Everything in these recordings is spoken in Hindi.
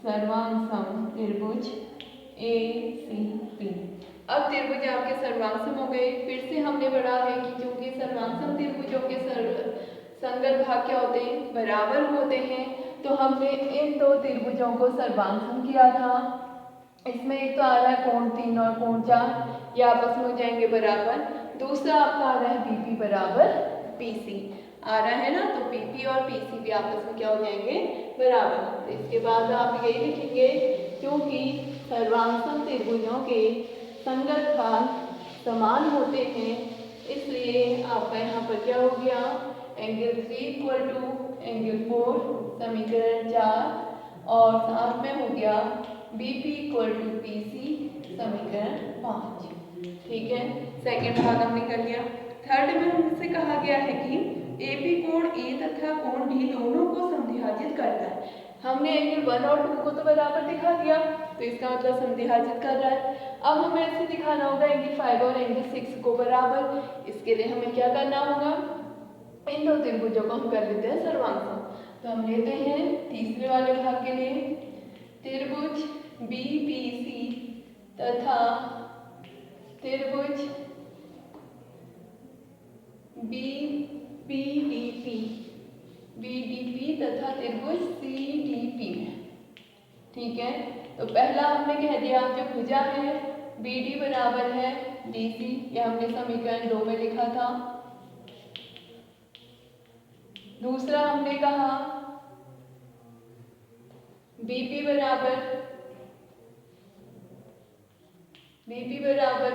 सर्वांग सम त्रिभुज ACP। अब त्रिभुज आपके सर्वांग सम हो गए। फिर से हमने पढ़ा है कि क्योंकि सर्वांग सम त्रिभुजों के संगत भाग क्या होते हैं, बराबर होते हैं, तो हमने इन दो त्रिभुजों को सर्वांग सम किया था। इसमें एक तो आ रहा है कोण 3 और कोण 4, ये आपस में हो जाएंगे बराबर। दूसरा आपका आ रहा है BP बराबर PC आ रहा है ना, तो PP और PC भी आपस में क्या हो जाएंगे, बराबर। तो इसके बाद आप यही लिखेंगे क्योंकि सर्वांग सम त्रिभुजों के संगत भाग समान होते हैं, इसलिए आपका यहाँ पर क्या हो गया, एंगल 3 इक्वल टू एंगल 4 समीकरण 4, और साथ में हो गया BP इक्वल टू PC समीकरण 5। ठीक है, सेकेंड भाग हमने कर लिया। थर्ड में हमसे कहा गया है कि AP कोण A तथा कोण B दोनों को समद्विभाजित करता है। हमने एंगल 1 और 2 को तो बराबर दिखा दिया, तो इसका मतलब समद्विभाजित कर रहा है। अब हमें ऐसे दिखाना होगा एंगल 5 और एंगल 6 को बराबर। इसके लिए हमें क्या करना होगा, इन दो त्रिभुजों को हम कर लेते हैं सर्वांग सम। तो हम लेते हैं तीसरे वाले भाग के लिए त्रिभुज BPC तथा त्रिभुज BDP तथा त्रिभुज CDP में। ठीक है, तो पहला हमने कह दिया जो भुजा है BD बराबर है DC, यह हमने समीकरण 2 में लिखा था। दूसरा हमने कहा BP बराबर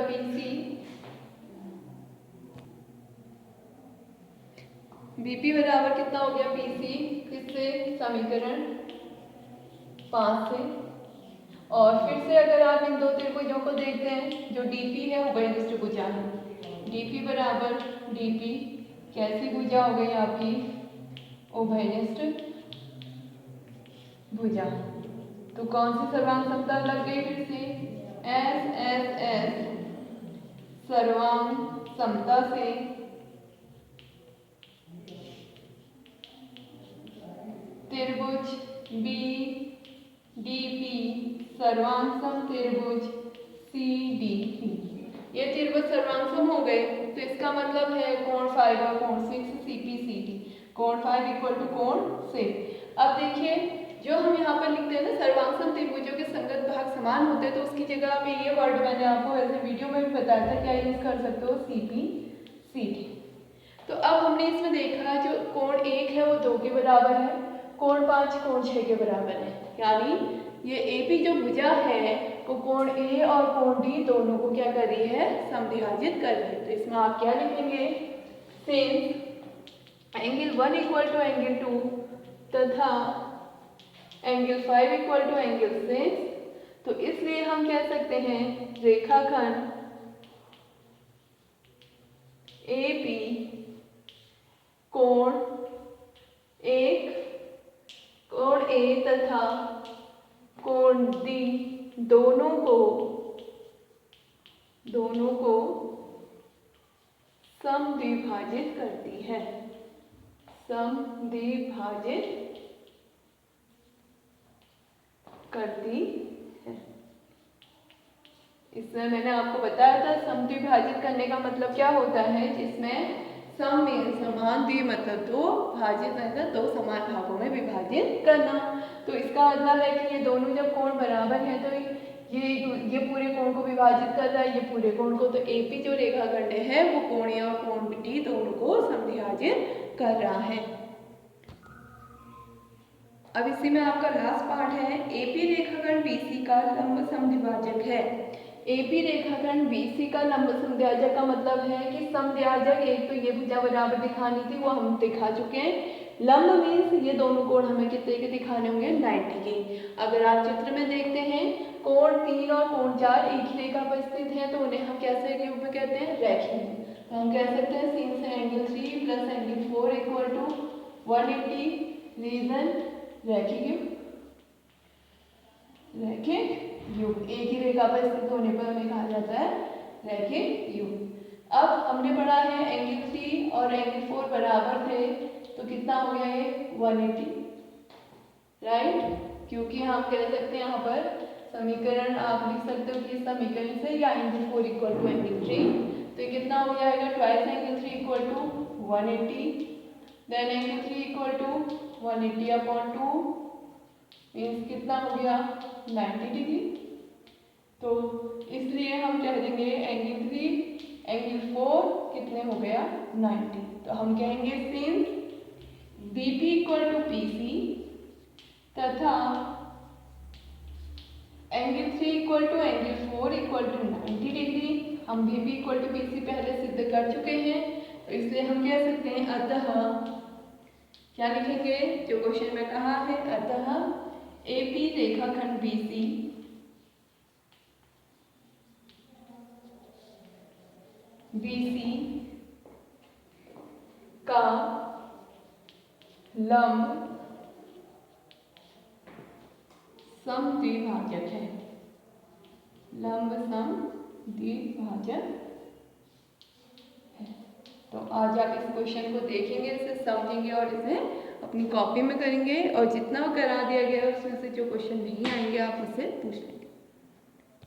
PC, BP बराबर कितना हो गया PC, किससे, समीकरण 5 से। और फिर से अगर आप इन दो त्रिभुजों को देखते हैं, जो DP है उभयनिष्ठ भुजा है, DP बराबर DP कैसी भुजा हो गई आपकी, उभयनिष्ठ भुजा। तो कौन सी सर्वांग समता लग गई, फिर से SSS सर्वांग समता से त्रिभुज BDP सर्वांग सम त्रिभुज CDP। ये त्रिभुज सर्वांग सम हो गए, तो इसका मतलब है कोण 5 और कोण 6 CPCD, कोण 5 इक्वल टू कोण 6। अब देखिए जो हम यहाँ पर लिखते हैं ना सर्वांग सम त्रिभुजों के संगत भाग समान होते हैं, तो उसकी जगह आप ये वर्ड मैंने आपको ऐसे वीडियो में भी बताया था, क्या यूज कर सकते हो, CPCD। तो अब हमने इसमें देखा जो कोण 1 है वो 2 के बराबर है, कोण 5 कोण 6 के बराबर है, यानी ये AP जो भुजा है वो कोण A और कोण D दोनों को क्या कर रही है, समद्विभाजित कर रही है। तो इसमें आप क्या लिखेंगे, since angle 1 equal to angle 2 तथा एंगल 5 इक्वल टू एंगल 6, तो इसलिए हम कह सकते हैं रेखाखंड AP कोण 1 कोण A तथा कोण D दोनों को समद्विभाजित करती है, समद्विभाजित करती है। इसमें मैंने आपको बताया था समद्विभाजित करने का मतलब क्या होता है, जिसमें सम में समान, द्वि मतलब दो, भाजित मतलब दो समान भागों में विभाजित करना। तो इसका मतलब है कि ये दोनों जब कोण बराबर है तो ये पूरे कोण को विभाजित कर रहा है, ये पूरे कोण को। तो AP जो रेखाखंड है वो कोण A और कोण D दोनों को समद्विभाजित कर रहा है। अब इसी में आपका लास्ट पार्ट है, AP रेखाखंड BC का लंब समद्विभाजक है। AP रेखाखंड BC का लंब समद्विभाजक का मतलब है कि समद्विभाजक एक तो ये भुजा बराबर दिखानी थी, वो हम दिखा चुके हैं। लंब मीन्स ये दोनों कोण हमें कितने के दिखाने होंगे, 90 के। अगर आप चित्र में देखते हैं कोण 3 और कोण 4 एक ही रेखा पर स्थित है, तो उन्हें हम कैसे रूप में कहते हैं, रैखिक। तो हम कह सकते हैं since angle 3 plus angle 4 equal to 180 reason रैखिक युग। एक ही रेखा पर स्थित होने पर हमें कहा जाता है रैखिक युग। अब हमने पढ़ा है एंगल 3 और एंगल 4 बराबर थे, तो कितना हो गया ये 180, राइट। क्योंकि हम कह सकते हैं यहाँ पर समीकरण आप लिख सकते हो कि समीकरण से या एंगल 4 इक्वल टू एंगल 3, तो ये कितना हो जाएगा, twice angle 3 equal to 180, then angle 3 equal to 180 upon 2 means कितना हो गया 90 डिग्री। तो इसलिए हम कह देंगे एंगल 3 एंगल 4 कितने हो गया 90। तो हम कहेंगे since BP equal to PC तथा angle 3 equal to angle 4 equal to 90 degree, हम BP इक्वल टू PC पहले सिद्ध कर चुके हैं, तो इसलिए हम कह सकते हैं अतः क्या लिखेंगे जो क्वेश्चन में कहा है, अतः AP रेखाखंड BC का लंब समद्विभाजक है, लंब समद्विभाजक है। तो आज आप इस क्वेश्चन को देखेंगे, इसे समझेंगे और इसे अपनी कॉपी में करेंगे, और जितना करा दिया गया है उसमें से जो क्वेश्चन नहीं आएंगे आप उससे पूछ लेंगे।